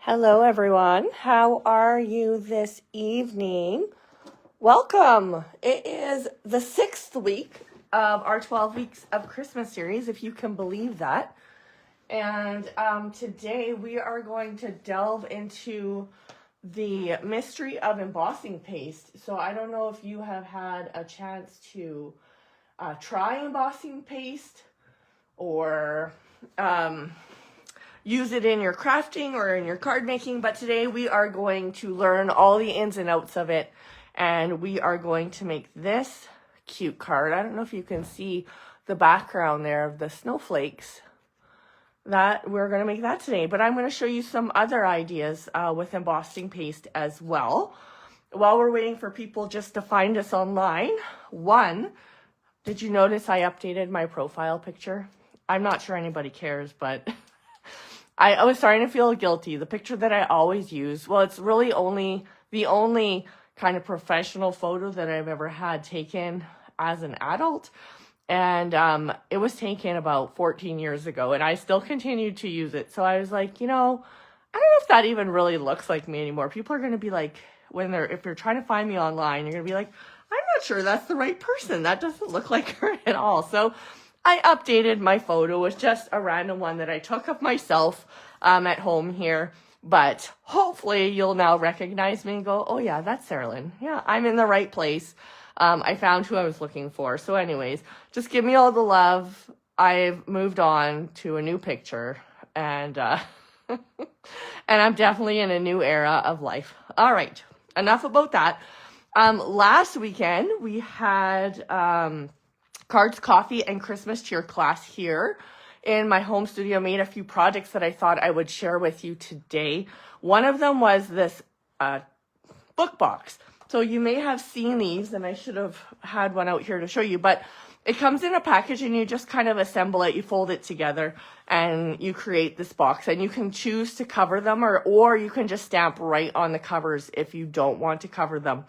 Hello, everyone. How are you this evening? Welcome. It is the 6th week of our 12 weeks of Christmas series, if you can believe that. And today we are going to delve into the mystery of embossing paste. So I don't know if you have had a chance to try embossing paste or use it in your crafting or in your card making, but today we are going to learn all the ins and outs of it, and we are going to make this cute card. I don't know if you can see the background there of the snowflakes. That we're going to make that today, but I'm going to show you some other ideas with embossing paste as well. While we're waiting for people just to find us online, did you notice I updated my profile picture? I'm not sure anybody cares, but I was starting to feel guilty. The picture that I always use, well, it's really the only kind of professional photo that I've ever had taken as an adult. And it was taken about 14 years ago, and I still continued to use it. So I was like, I don't know if that even really looks like me anymore. People are going to be like, if you're trying to find me online, you're going to be like, I'm not sure that's the right person. That doesn't look like her at all. So I updated my photo with just a random one that I took of myself at home here. But hopefully you'll now recognize me and go, oh yeah, that's Saralyn. Yeah, I'm in the right place. I found who I was looking for. So anyways, just give me all the love. I've moved on to a new picture, and and I'm definitely in a new era of life. All right, enough about that. Last weekend we had Cards, Coffee, and Christmas Cheer class here in my home studio. Made a few projects that I thought I would share with you today. One of them was this book box. So you may have seen these, and I should have had one out here to show you, but it comes in a package and you just kind of assemble it, you fold it together, and you create this box. And you can choose to cover them, or you can just stamp right on the covers if you don't want to cover them.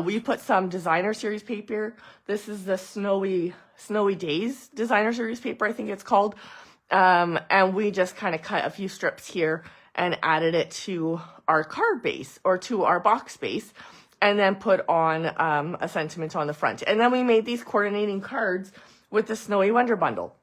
We put some designer series paper. This is the Snowy Days designer series paper, I think it's called. And we just kind of cut a few strips here and added it to our card base or to our box base, and then put on a sentiment on the front. And then we made these coordinating cards with the Snowy Wonder Bundle.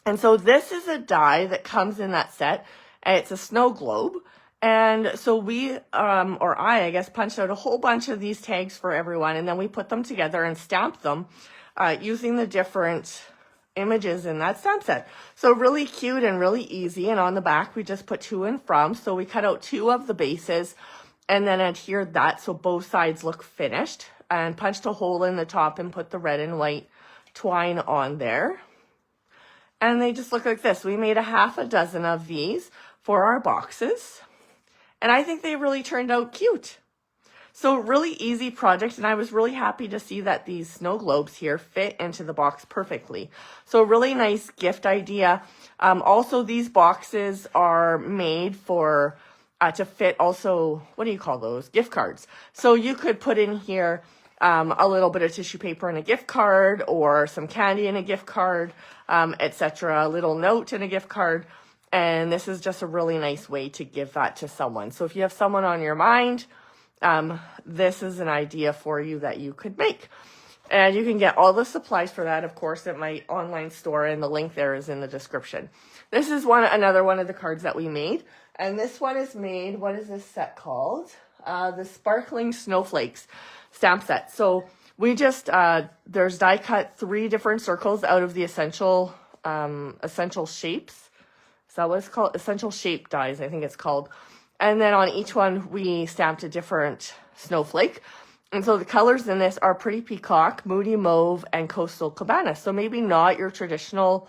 And so this is a die that comes in that set, and it's a snow globe. And so we, I guess, punched out a whole bunch of these tags for everyone, and then we put them together and stamped them using the different images in that stamp set. So really cute and really easy. And on the back, we just put to and from. So we cut out 2 of the bases and then adhered that so both sides look finished, and punched a hole in the top and put the red and white twine on there. And they just look like this. We made a half a dozen of these for our boxes, and I think they really turned out cute. So really easy project, and I was really happy to see that these snow globes here fit into the box perfectly. So really nice gift idea. Also, these boxes are made for to fit also, what do you call those? Gift cards. So you could put in here a little bit of tissue paper in a gift card, or some candy in a gift card, etc. A little note in a gift card. And this is just a really nice way to give that to someone. So if you have someone on your mind, this is an idea for you that you could make. And you can get all the supplies for that, of course, at my online store, and the link there is in the description. This is another one of the cards that we made. And this one is made, what is this set called? The Sparkling Snowflakes stamp set. So we just, there's die cut 3 different circles out of the essential shapes. Is that what it's called? Essential shape dies, I think it's called. And then on each one, we stamped a different snowflake. And so the colors in this are Pretty Peacock, Moody Mauve, and Coastal Cabana. So maybe not your traditional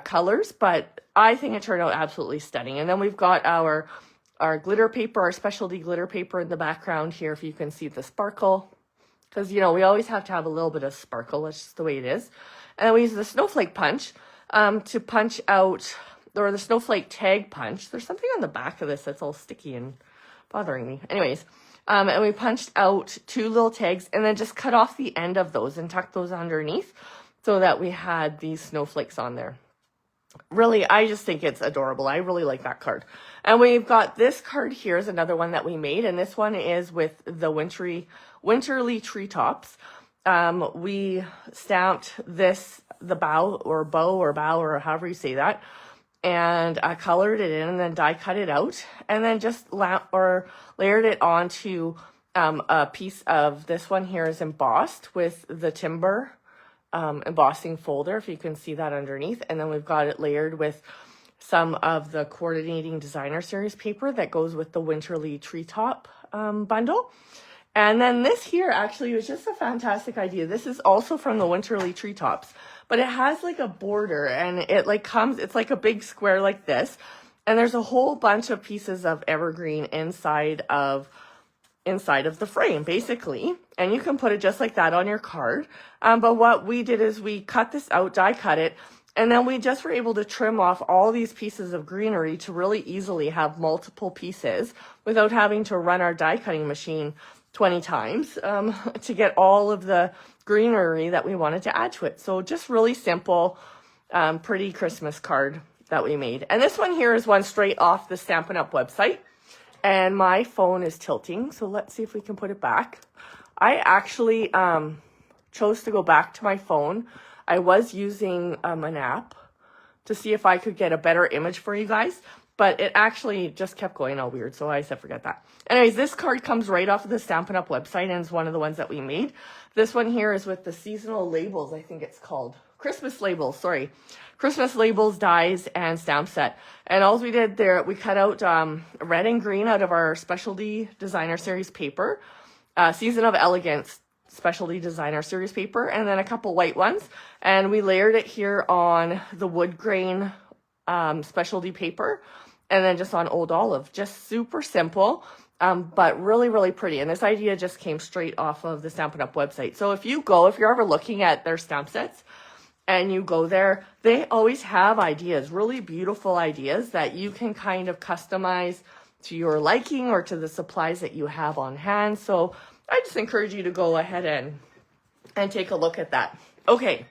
colors, but I think it turned out absolutely stunning. And then we've got our glitter paper, our specialty glitter paper in the background here, if you can see the sparkle. Because, we always have to have a little bit of sparkle. That's just the way it is. And then we use the snowflake punch to punch out, or the snowflake tag punch. There's something on the back of this that's all sticky and bothering me. Anyways, and we punched out 2 little tags and then just cut off the end of those and tucked those underneath so that we had these snowflakes on there. really, I just think it's adorable. I really like that card. And we've got this card here is another one that we made. And this one is with the winterly treetops. We stamped this, the bow or bow or however you say that. And I colored it in and then die cut it out. And then just layered it onto a piece of, this one here is embossed with the timber embossing folder, if you can see that underneath. And then we've got it layered with some of the coordinating designer series paper that goes with the winterly treetop bundle. And then this here actually was just a fantastic idea. This is also from the winterly treetops, but it has like a border and it like comes, it's like a big square like this. And there's a whole bunch of pieces of evergreen inside of the frame, basically. And you can put it just like that on your card. But what we did is we cut this out, die cut it, and then we just were able to trim off all these pieces of greenery to really easily have multiple pieces without having to run our die cutting machine 20 times to get all of the greenery that we wanted to add to it. So just really simple, pretty Christmas card that we made. And this one here is one straight off the Stampin' Up website. And my phone is tilting, so let's see if we can put it back. I actually chose to go back to my phone. I was using an app to see if I could get a better image for you guys, but it actually just kept going all weird, so I said forget that. Anyways, this card comes right off of the Stampin' Up website and is one of the ones that we made. This one here is with the seasonal labels, I think it's called. Christmas labels, sorry. Christmas labels, dies, and stamp set. And all we did there, we cut out red and green out of our specialty designer series paper, Season of Elegance specialty designer series paper, and then a couple white ones. And we layered it here on the wood grain specialty paper, and then just on Old Olive. Just super simple, but really, really pretty. And this idea just came straight off of the Stampin' Up website. So if you're ever looking at their stamp sets, and you go there, they always have ideas, really beautiful ideas that you can kind of customize to your liking or to the supplies that you have on hand. So I just encourage you to go ahead and take a look at that. Okay,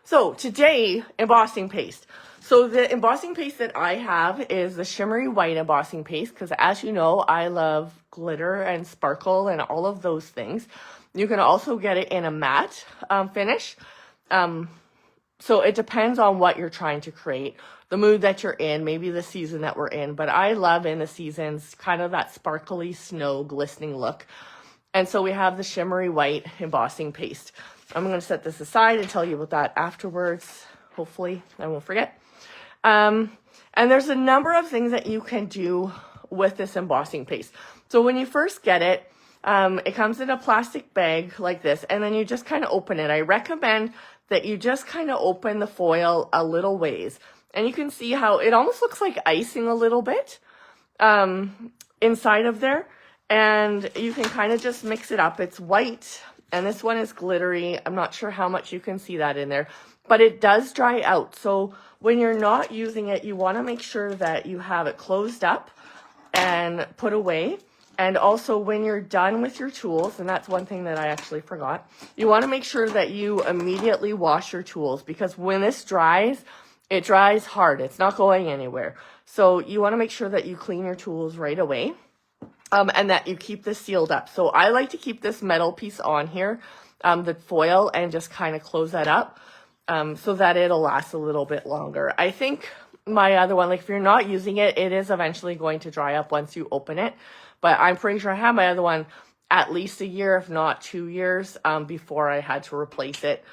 so today, embossing paste. So the embossing paste that I have is the Shimmery White embossing paste, because as you know, I love glitter and sparkle and all of those things. You can also get it in a matte finish. So it depends on what you're trying to create, the mood that you're in, maybe the season that we're in. But I love in the seasons kind of that sparkly snow glistening look. And so we have the Shimmery White embossing paste. I'm going to set this aside and tell you about that afterwards. Hopefully I won't forget. And there's a number of things that you can do with this embossing paste. So when you first get it, it comes in a plastic bag like this, and then you just kind of open it. I recommend that you just kind of open the foil a little ways. And you can see how it almost looks like icing a little bit inside of there. And you can kind of just mix it up. It's white, and this one is glittery. I'm not sure how much you can see that in there, but it does dry out. So when you're not using it, you want to make sure that you have it closed up and put away. And also when you're done with your tools, and that's one thing that I actually forgot, you want to make sure that you immediately wash your tools, because when this dries, it dries hard. It's not going anywhere. So you want to make sure that you clean your tools right away, and that you keep this sealed up. So I like to keep this metal piece on here, the foil, and just kind of close that up so that it'll last a little bit longer. I think my other one, like if you're not using it, it is eventually going to dry up once you open it. But I'm pretty sure I had my other one at least a year, if not 2 years, before I had to replace it.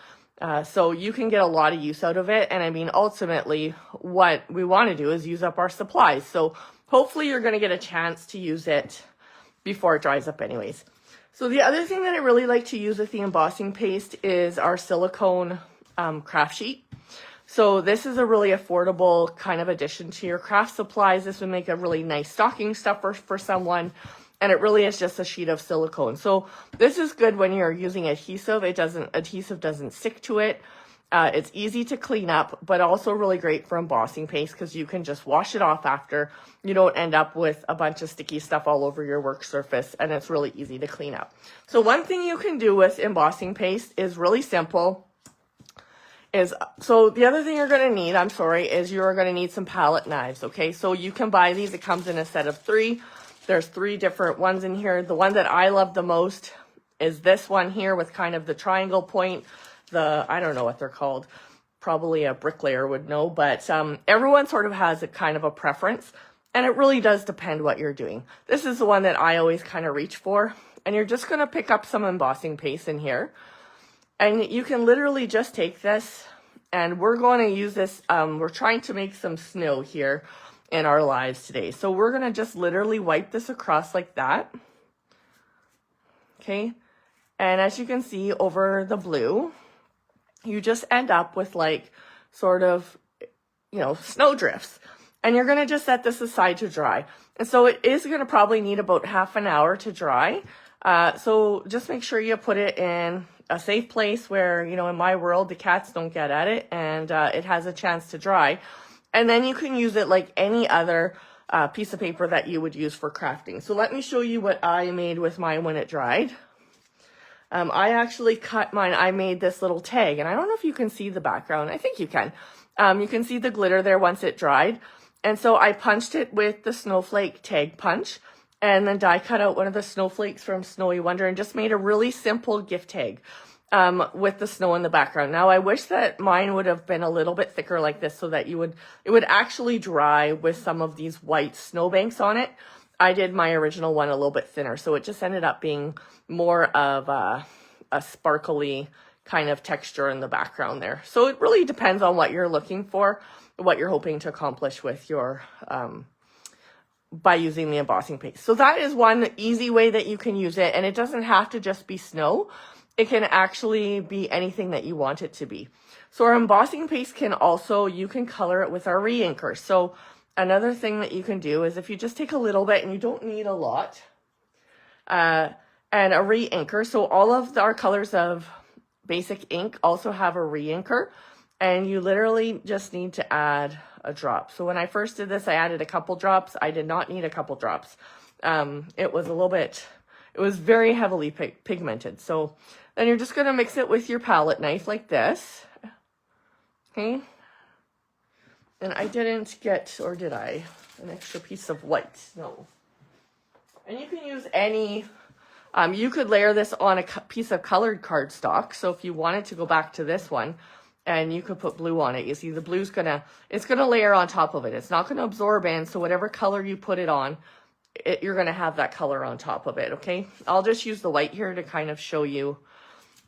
So you can get a lot of use out of it. And I mean, ultimately, what we want to do is use up our supplies. So hopefully you're going to get a chance to use it before it dries up anyways. So the other thing that I really like to use with the embossing paste is our silicone craft sheet. So this is a really affordable kind of addition to your craft supplies. This would make a really nice stocking stuffer for someone. And it really is just a sheet of silicone. So this is good when you're using adhesive. Adhesive doesn't stick to it. It's easy to clean up, but also really great for embossing paste because you can just wash it off after. You don't end up with a bunch of sticky stuff all over your work surface, and it's really easy to clean up. So one thing you can do with embossing paste is really simple. So the other thing you're going to need, is you're going to need some palette knives, okay? So you can buy these. It comes in a set of 3. There's 3 different ones in here. The one that I love the most is this one here with kind of the triangle point. I don't know what they're called. Probably a bricklayer would know, but everyone sort of has a kind of a preference, and it really does depend what you're doing. This is the one that I always kind of reach for, and you're just going to pick up some embossing paste in here. And you can literally just take this, and we're going to use this. We're trying to make some snow here in our lives today. So we're going to just literally wipe this across like that. Okay. And as you can see over the blue, you just end up with like sort of, snow drifts. And you're going to just set this aside to dry. And so it is going to probably need about half an hour to dry. So just make sure you put it in a safe place where, in my world, the cats don't get at it, and it has a chance to dry. And then you can use it like any other piece of paper that you would use for crafting. So let me show you what I made with mine when it dried. I actually cut mine. I made this little tag, and I don't know if you can see the background. I think you can. You can see the glitter there once it dried. And so I punched it with the Snowflake tag punch, and then die cut out one of the snowflakes from Snowy Wonder and just made a really simple gift tag with the snow in the background. Now, I wish that mine would have been a little bit thicker like this so that it would actually dry with some of these white snowbanks on it. I did my original one a little bit thinner, so it just ended up being more of a sparkly kind of texture in the background there. So it really depends on what you're looking for, what you're hoping to accomplish with your by using the embossing paste. So that is one easy way that you can use it, and it doesn't have to just be snow. It can actually be anything that you want it to be. So our embossing paste you can color it with our re-inker. So another thing that you can do is if you just take a little bit, and you don't need a lot, and a re-inker. So all of our colors of basic ink also have a re-inker, and you literally just need to add a drop. So when I first did this, I added a couple drops. I did not need a couple drops. It was very heavily pigmented. So then you're just going to mix it with your palette knife like this. Okay. And I didn't get, or did I, an extra piece of white? No. And you can use any, you could layer this on a piece of colored cardstock. So if you wanted to go back to this one, and you could put blue on it. You see the blue's it's gonna layer on top of it. It's not gonna absorb in, so whatever color you put it on, you're gonna have that color on top of it, okay? I'll just use the white here to kind of show you.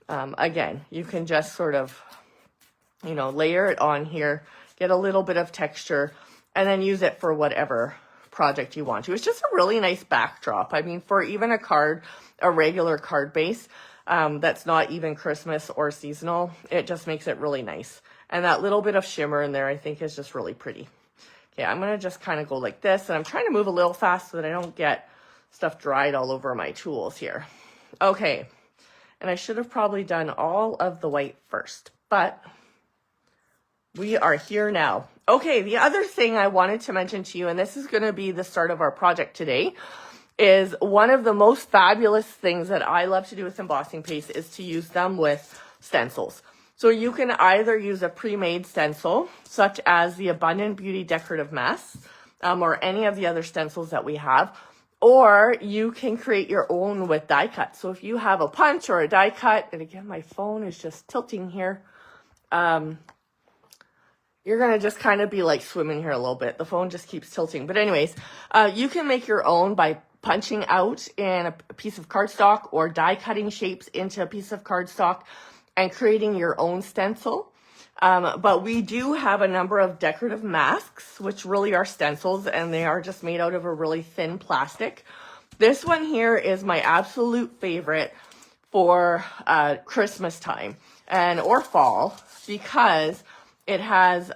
Again, you can just sort of, layer it on here, get a little bit of texture, and then use it for whatever project you want to. It's just a really nice backdrop. I mean, for even a regular card base, that's not even Christmas or seasonal, it just makes it really nice. And that little bit of shimmer in there, I think, is just really pretty. Okay, I'm going to just kind of go like this, and I'm trying to move a little fast so that I don't get stuff dried all over my tools here. Okay, and I should have probably done all of the white first, but we are here now. Okay, the other thing I wanted to mention to you, and this is going to be the start of our project today, is one of the most fabulous things that I love to do with embossing paste is to use them with stencils. So you can either use a pre-made stencil, such as the Abundant Beauty Decorative Masks, or any of the other stencils that we have, or you can create your own with die cut. So if you have a punch or a die cut, and again, my phone is just tilting here, you're going to just kind of be like swimming here a little bit. The phone just keeps tilting. But anyways, you can make your own by punching out in a piece of cardstock or die cutting shapes into a piece of cardstock and creating your own stencil. But we do have a number of decorative masks, which really are stencils, and they are just made out of a really thin plastic. This one here is my absolute favorite for Christmas time or fall, because it has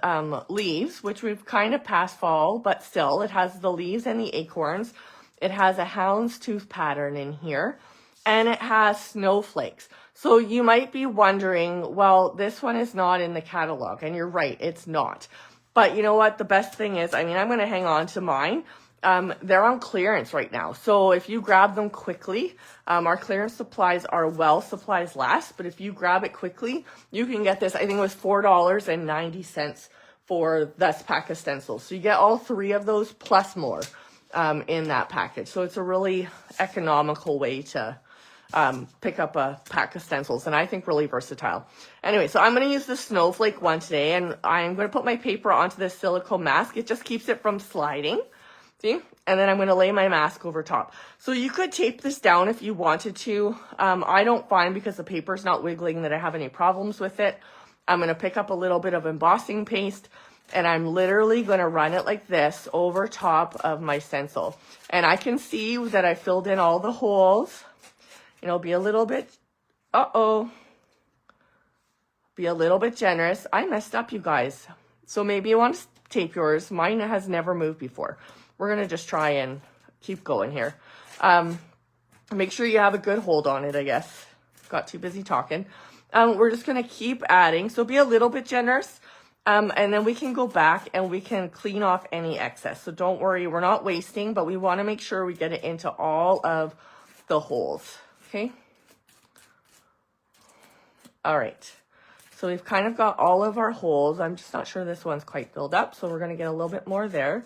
leaves, which we've kind of past fall, but still it has the leaves and the acorns. It has a houndstooth pattern in here, and it has snowflakes. So you might be wondering, well, this one is not in the catalog, and you're right, it's not. But you know what? The best thing is, I'm going to hang on to mine, they're on clearance right now. So if you grab them quickly, our clearance supplies are well, supplies last, but if you grab it quickly, you can get this, I think it was $4.90 for this pack of stencils. So you get all 3 of those plus more in that package. So it's a really economical way to pick up a pack of stencils, and I think really versatile. Anyway, so I'm going to use the Snowflake one today, and I'm going to put my paper onto this silicone mask. It just keeps it from sliding. See? And then I'm going to lay my mask over top. So you could tape this down if you wanted to. I don't find, because the paper's not wiggling, that I have any problems with it. I'm going to pick up a little bit of embossing paste, and I'm literally going to run it like this over top of my stencil. And I can see that I filled in all the holes. You know, be a little bit, be a little bit generous. I messed up, you guys. So maybe you want to tape yours. Mine has never moved before. We're going to just try and keep going here. Make sure you have a good hold on it, I guess. Got too busy talking. We're just going to keep adding. So be a little bit generous. And then we can go back and we can clean off any excess. So don't worry, we're not wasting, but we want to make sure we get it into all of the holes. Okay. All right. So we've kind of got all of our holes. I'm just not sure this one's quite filled up. So we're going to get a little bit more there.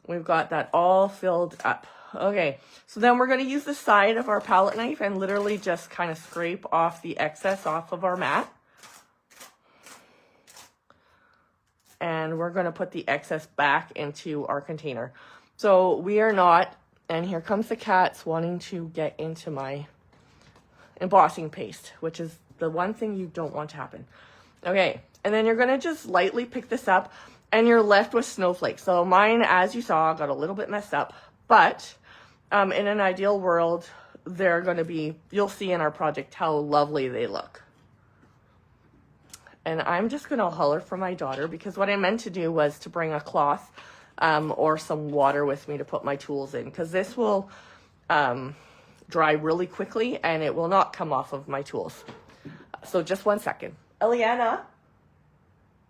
We've got that all filled up. Okay. So then we're going to use the side of our palette knife and literally just kind of scrape off the excess off of our mat. And we're going to put the excess back into our container. So we are not, and here comes the cats wanting to get into my embossing paste, which is the one thing you don't want to happen. Okay, and then you're going to just lightly pick this up, and you're left with snowflakes. So mine, as you saw, got a little bit messed up, but in an ideal world, they're going to be, you'll see in our project how lovely they look. And I'm just going to holler for my daughter, because what I meant to do was to bring a cloth or some water with me to put my tools in, because this will dry really quickly and it will not come off of my tools. So just 1 second. Eliana?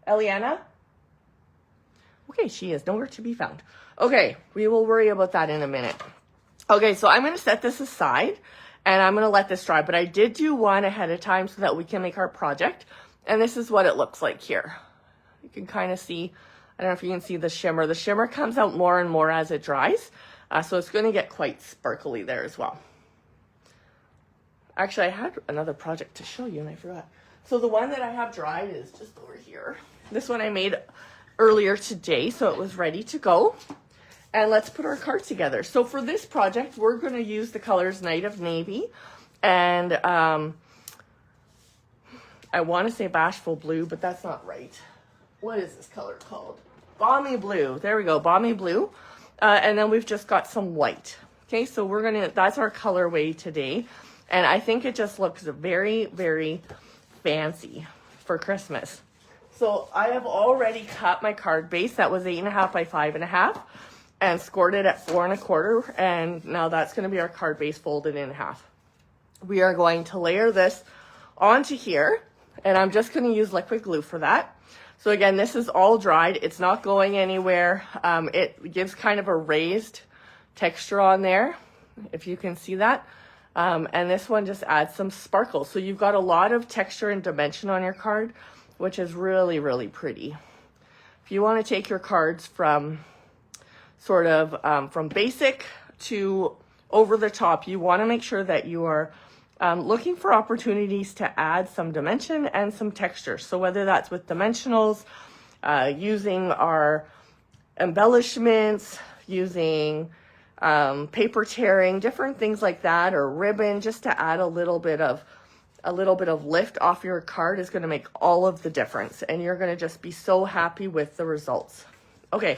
Eliana? Okay, she is nowhere to be found. Okay, we will worry about that in a minute. Okay, so I'm going to set this aside and I'm going to let this dry, but I did do one ahead of time so that we can make our project. And this is what it looks like here. You can kind of see, I don't know if you can see the shimmer. The shimmer comes out more and more as it dries. So it's going to get quite sparkly there as well. Actually, I had another project to show you and I forgot. So the one that I have dried is just over here. This one I made earlier today, so it was ready to go. And let's put our card together. So for this project, we're going to use the colors Night of Navy and I want to say Bashful Blue, but that's not right. What is this color called? Balmy Blue. There we go, Balmy Blue. And then we've just got some white. Okay, so we're going to, that's our colorway today. And I think it just looks very, very fancy for Christmas. So I have already cut my card base. That was 8.5 by 5.5 and scored it at 4 1/4. And now that's going to be our card base folded in half. We are going to layer this onto here. And I'm just going to use liquid glue for that. So again, this is all dried. It's not going anywhere. It gives kind of a raised texture on there, if you can see that. And this one just adds some sparkle. So you've got a lot of texture and dimension on your card, which is really, really pretty. If you want to take your cards from sort of from basic to over the top, you want to make sure that you are looking for opportunities to add some dimension and some texture. So whether that's with dimensionals, using our embellishments, using paper tearing, different things like that, or ribbon, just to add a little bit of lift off your card is going to make all of the difference. And you're going to just be so happy with the results. Okay,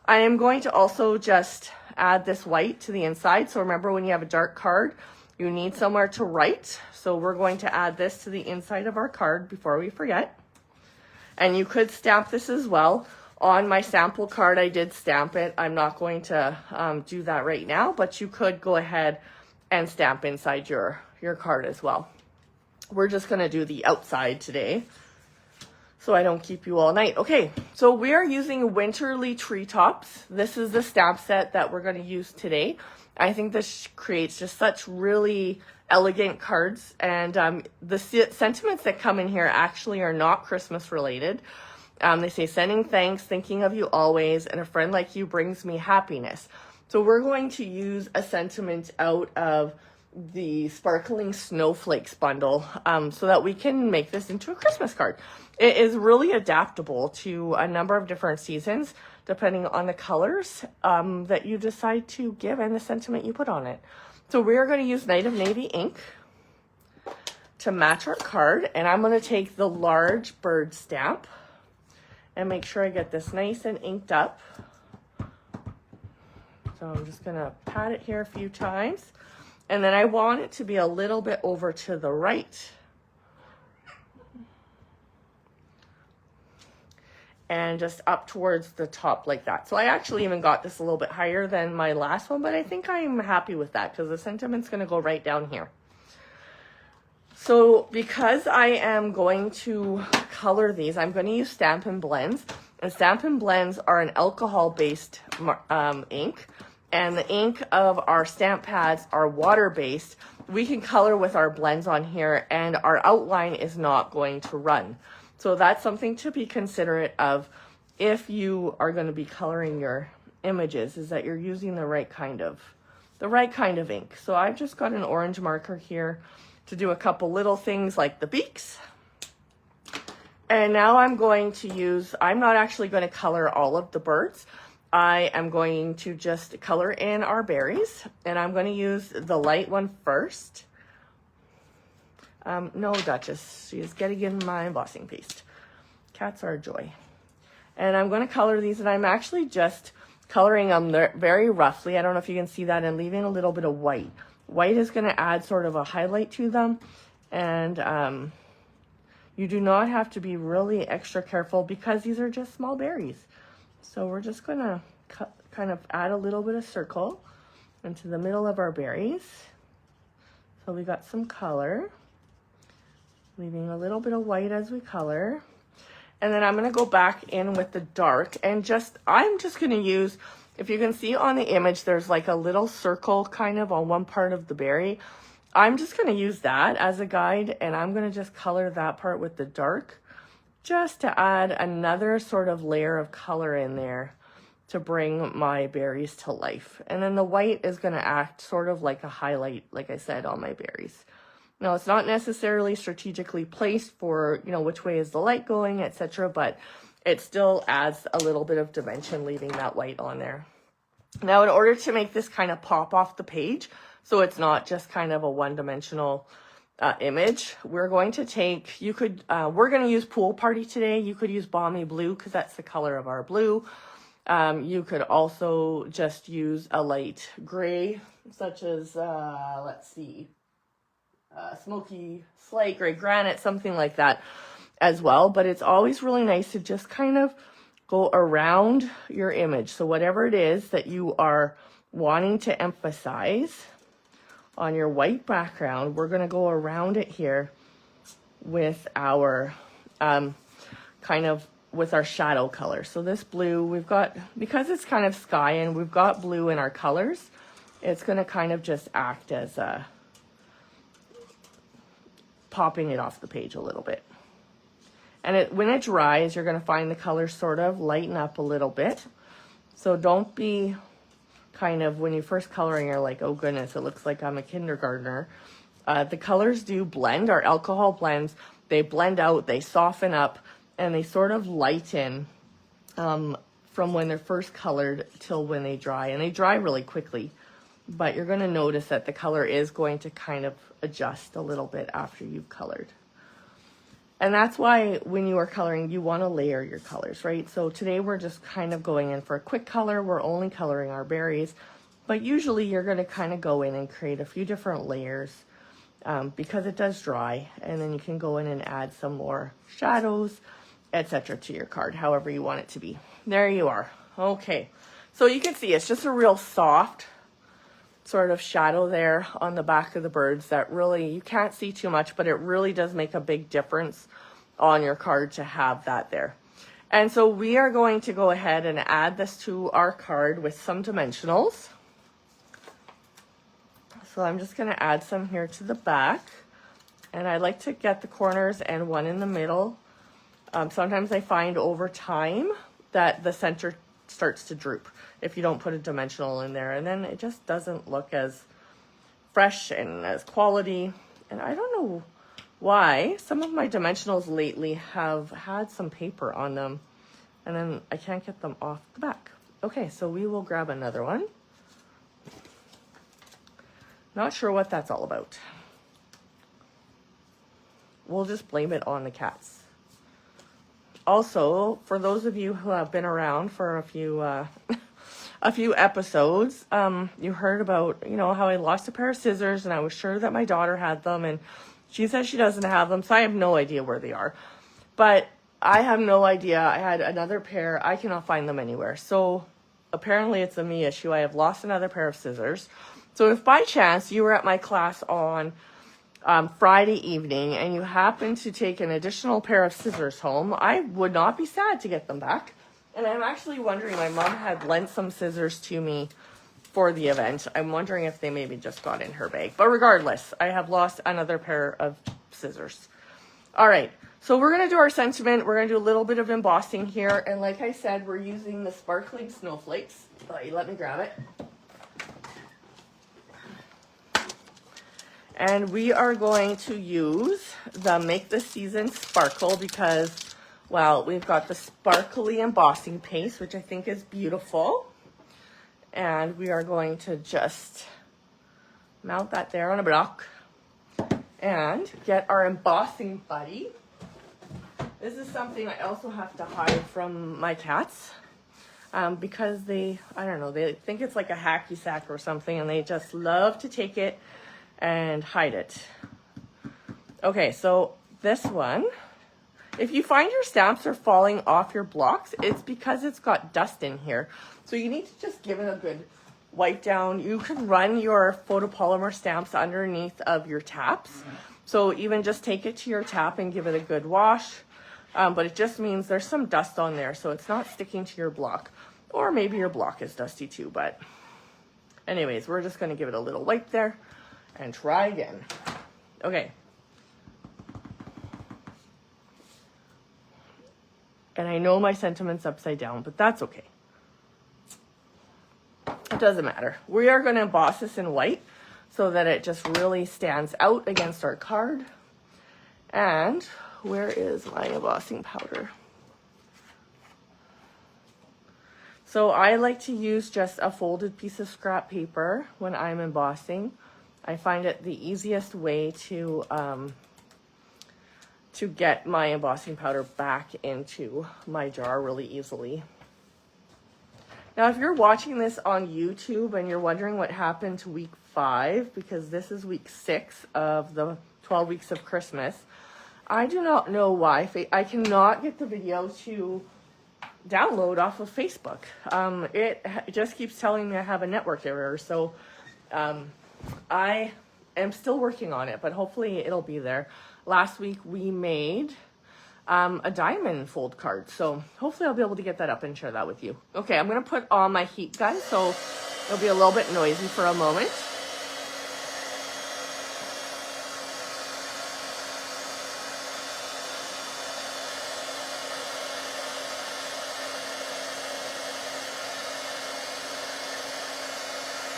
I am going to also just add this white to the inside. So remember, when you have a dark card, you need somewhere to write. So we're going to add this to the inside of our card before we forget. And you could stamp this as well. On my sample card, I did stamp it. I'm not going to do that right now, but you could go ahead and stamp inside your card as well. We're just going to do the outside today. so I don't keep you all night. Okay, so we are using Winterly Treetops. This is the stamp set that we're going to use today. I think this creates just such really elegant cards, and the sentiments that come in here actually are not Christmas related. They say, sending thanks, thinking of you always, and a friend like you brings me happiness. So we're going to use a sentiment out of the Sparkling Snowflakes bundle so that we can make this into a Christmas card. It is really adaptable to a number of different seasons, depending on the colors that you decide to give and the sentiment you put on it. So we're going to use Night of Navy ink to match our card, and I'm going to take the large bird stamp and make sure I get this nice and inked up. So I'm just going to pat it here a few times, and then I want it to be a little bit over to the right. And just up towards the top like that. So I actually even got this a little bit higher than my last one, but I think I'm happy with that because the sentiment's going to go right down here. So because I am going to color these, I'm going to use Stampin' Blends. And Stampin' Blends are an alcohol-based ink. And the ink of our stamp pads are water-based. We can color with our blends on here, and our outline is not going to run. So that's something to be considerate of if you are going to be coloring your images, is that you're using the right kind of ink. So I've just got an orange marker here to do a couple little things like the beaks. And now I'm going to use, I'm not actually going to color all of the birds. I am going to just color in our berries, and I'm going to use the light one first. No, Duchess, she is getting in my embossing paste. Cats are a joy. And I'm going to color these, and I'm actually just coloring them very roughly. I don't know if you can see that, and leaving a little bit of white. White is going to add sort of a highlight to them, and you do not have to be really extra careful because these are just small berries. So we're just going to kind of add a little bit of circle into the middle of our berries. So we got some color. Leaving a little bit of white as we color. And then I'm going to go back in with the dark and I'm just going to use, if you can see on the image, there's like a little circle kind of on one part of the berry. I'm just going to use that as a guide, and I'm going to just color that part with the dark just to add another sort of layer of color in there to bring my berries to life. And then the white is going to act sort of like a highlight, like I said, on my berries. Now, it's not necessarily strategically placed for, you know, which way is the light going, etc., but it still adds a little bit of dimension leaving that white on there. Now, in order to make this kind of pop off the page, so it's not just kind of a one-dimensional image, we're going to take, we're going to use Pool Party today. You could use Balmy Blue because that's the color of our blue. You could also just use a light gray, such as, let's see, Smokey, Slate, Gray Granite, something like that as well. But it's always really nice to just kind of go around your image. So whatever it is that you are wanting to emphasize on your white background, we're going to go around it here with our with our shadow color. So this blue, we've got, because it's kind of sky and we've got blue in our colors, it's going to kind of just act as a popping it off the page a little bit. And when it dries, you're going to find the colors sort of lighten up a little bit. So don't be kind of, when you first coloring, you're like, oh goodness, it looks like I'm a kindergartner. The colors do blend. Our alcohol blends, they blend out, they soften up, and they sort of lighten from when they're first colored till when they dry. And they dry really quickly, but you're going to notice that the color is going to kind of adjust a little bit after you've colored. And that's why when you are coloring, you want to layer your colors, right? So today we're just kind of going in for a quick color. We're only coloring our berries, but usually you're going to kind of go in and create a few different layers because it does dry, and then you can go in and add some more shadows, etc. to your card, however you want it to be. There you are. Okay, so you can see it's just a real soft sort of shadow there on the back of the birds that really, you can't see too much, but it really does make a big difference on your card to have that there. And so we are going to go ahead and add this to our card with some dimensionals. So I'm just going to add some here to the back. And I like to get the corners and one in the middle. Sometimes I find over time that the center starts to droop if you don't put a dimensional in there. And then it just doesn't look as fresh and as quality. And I don't know why some of my dimensionals lately have had some paper on them. And then I can't get them off the back. Okay, so we will grab another one. Not sure what that's all about. We'll just blame it on the cats. Also, for those of you who have been around for a few episodes, you heard about, you know, how I lost a pair of scissors and I was sure that my daughter had them and she says she doesn't have them, so I have no idea where they are. But I have no idea. I had another pair. I cannot find them anywhere. So apparently it's a me issue. I have lost another pair of scissors. So if by chance you were at my class on Friday evening and you happen to take an additional pair of scissors home, I would not be sad to get them back. And I'm actually wondering, my mom had lent some scissors to me for the event. I'm wondering if they maybe just got in her bag. But regardless, I have lost another pair of scissors. All right, so we're going to do our sentiment. We're going to do a little bit of embossing here. And like I said, we're using the sparkling snowflakes. Let me grab it. And we are going to use the Make the Season Sparkle because, well, we've got the sparkly embossing paste, which I think is beautiful. And we are going to just mount that there on a block and get our embossing buddy. This is something I also have to hide from my cats because they, I don't know, they think it's like a hacky sack or something and they just love to take it and hide it. Okay, so this one, if you find your stamps are falling off your blocks, it's because it's got dust in here. So you need to just give it a good wipe down. You can run your photopolymer stamps underneath of your taps. So even just take it to your tap and give it a good wash. But it just means there's some dust on there, so it's not sticking to your block. Or maybe your block is dusty too, but anyways, we're just gonna give it a little wipe there and try again. Okay. And I know my sentiment's upside down, but that's okay. It doesn't matter. We are going to emboss this in white so that it just really stands out against our card. And where is my embossing powder? So I like to use just a folded piece of scrap paper when I'm embossing. I find it the easiest way to get my embossing powder back into my jar really easily. Now, if you're watching this on YouTube and you're wondering what happened to week 5, because this is week 6 of the 12 weeks of Christmas, I do not know why. I cannot get the video to download off of Facebook. It just keeps telling me I have a network error. So I am still working on it, but hopefully it'll be there. Last week we made a diamond fold card, so hopefully I'll be able to get that up and share that with you. Okay, I'm going to put on my heat gun, so it'll be a little bit noisy for a moment.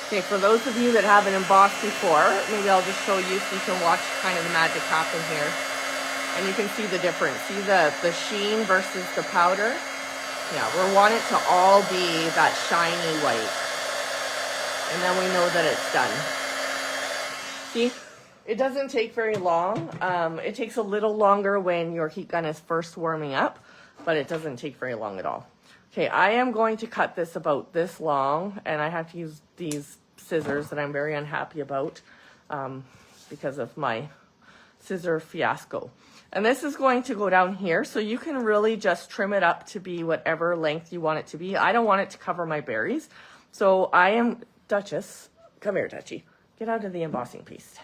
Okay, for those of you that haven't embossed before, maybe I'll just show you so you can watch kind of the magic happen here. And you can see the difference. See the sheen versus the powder? Yeah, we want it to all be that shiny white. And then we know that it's done. See, it doesn't take very long. It takes a little longer when your heat gun is first warming up, but it doesn't take very long at all. Okay, I am going to cut this about this long, and I have to use these scissors that I'm very unhappy about because of my scissor fiasco. And this is going to go down here, so you can really just trim it up to be whatever length you want it to be. I don't want it to cover my berries, so I am, Duchess, come here, Dutchie, get out of the embossing piece.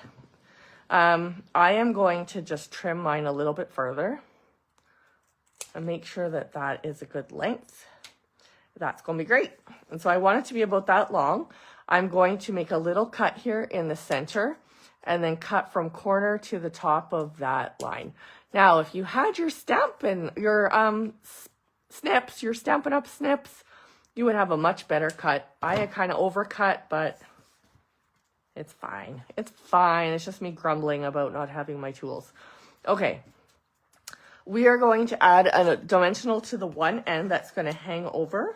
I am going to just trim mine a little bit further. and make sure that that is a good length. That's going to be great. And so I want it to be about that long. I'm going to make a little cut here in the center and then cut from corner to the top of that line. Now, if you had your stamp and your snips, your Stampin' Up! Snips, you would have a much better cut. I had kind of overcut, but it's fine. It's fine. It's just me grumbling about not having my tools. Okay. We are going to add a dimensional to the one end that's going to hang over.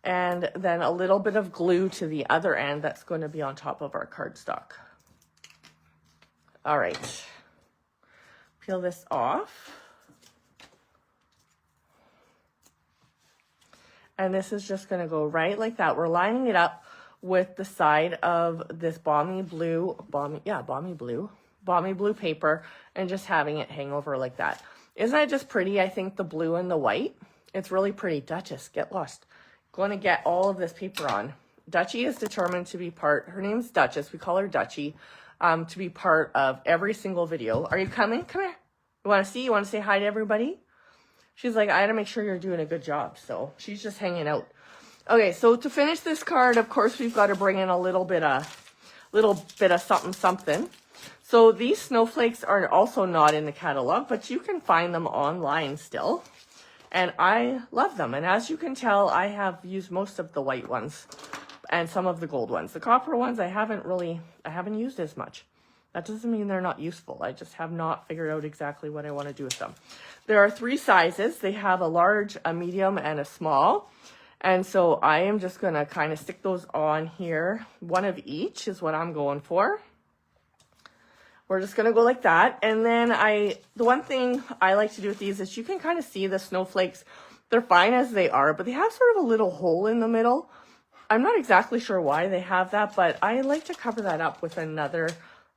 And then a little bit of glue to the other end that's going to be on top of our cardstock. All right. Peel this off. And this is just going to go right like that. We're lining it up with the side of this Balmy Blue paper and just having it hang over like that. Isn't it just pretty? I think the blue and the white, it's really pretty. Duchess, get lost. Going to get all of this paper on. Dutchie is determined to be part, her name's Duchess, we call her Dutchie, to be part of every single video. Are you coming? Come here. You want to see? You want to say hi to everybody? She's like, I got to make sure you're doing a good job. So she's just hanging out. Okay, so to finish this card, of course, we've got to bring in a little bit of something. So these snowflakes are also not in the catalog, but you can find them online still. And I love them. And as you can tell, I have used most of the white ones and some of the gold ones. The copper ones, I haven't used as much. That doesn't mean they're not useful. I just have not figured out exactly what I want to do with them. There are 3 sizes. They have a large, a medium, and a small. And so I am just going to kind of stick those on here. One of each is what I'm going for. We're just going to go like that. And then the one thing I like to do with these is you can kind of see the snowflakes. They're fine as they are, but they have sort of a little hole in the middle. I'm not exactly sure why they have that, but I like to cover that up with another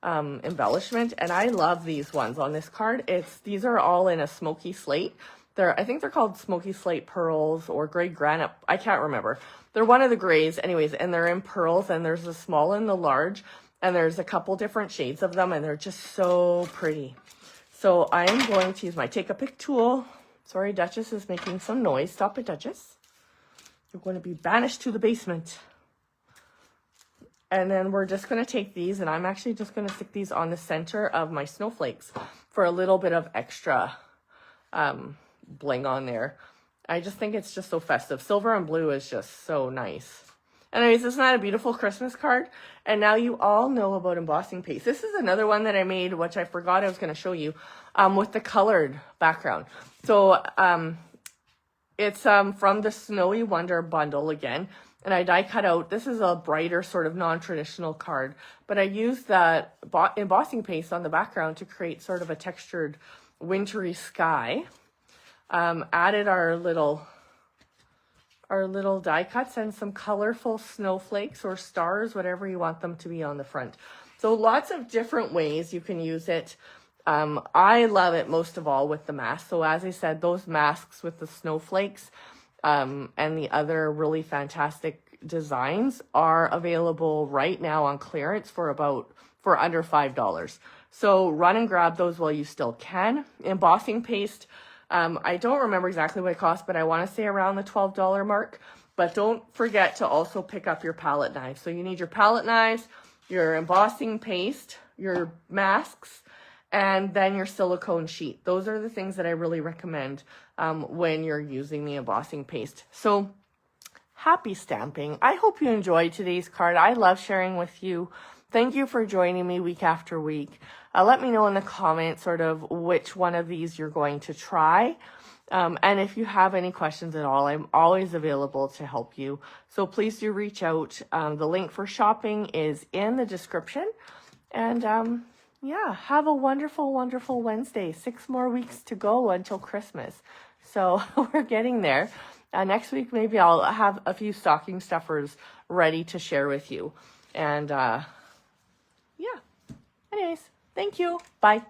embellishment. And I love these ones on this card. These are all in a Smoky Slate. I think they're called Smoky Slate Pearls or Gray Granite. I can't remember. They're one of the grays anyways, and they're in pearls, and there's the small and the large. And there's a couple different shades of them, and they're just so pretty. So I am going to use my Take a Pick tool. Sorry, Duchess is making some noise. Stop it, Duchess. You're going to be banished to the basement. And then we're just going to take these, and I'm actually just going to stick these on the center of my snowflakes for a little bit of extra bling on there. I just think it's just so festive. Silver and blue is just so nice. Anyways, isn't that a beautiful Christmas card? And now you all know about embossing paste. This is another one that I made, which I forgot I was going to show you, with the colored background. So it's from the Snowy Wonder bundle again. And I die cut out. This is a brighter sort of non-traditional card. But I used that embossing paste on the background to create sort of a textured wintry sky. Added our little die cuts and some colorful snowflakes or stars, whatever you want them to be on the front. So lots of different ways you can use it. I love it most of all with the mask. So as I said, those masks with the snowflakes and the other really fantastic designs are available right now on clearance for under $5. So run and grab those while you still can. Embossing paste. I don't remember exactly what it costs, but I want to say around the $12 mark. But don't forget to also pick up your palette knives. So you need your palette knives, your embossing paste, your masks, and then your silicone sheet. Those are the things that I really recommend when you're using the embossing paste. So happy stamping. I hope you enjoyed today's card. I love sharing with you. Thank you for joining me week after week. Let me know in the comments sort of which one of these you're going to try. And if you have any questions at all, I'm always available to help you. So please do reach out. The link for shopping is in the description. And yeah, have a wonderful, wonderful Wednesday. 6 more weeks to go until Christmas. So we're getting there. Next week, maybe I'll have a few stocking stuffers ready to share with you. And yeah, anyways, thank you. Bye.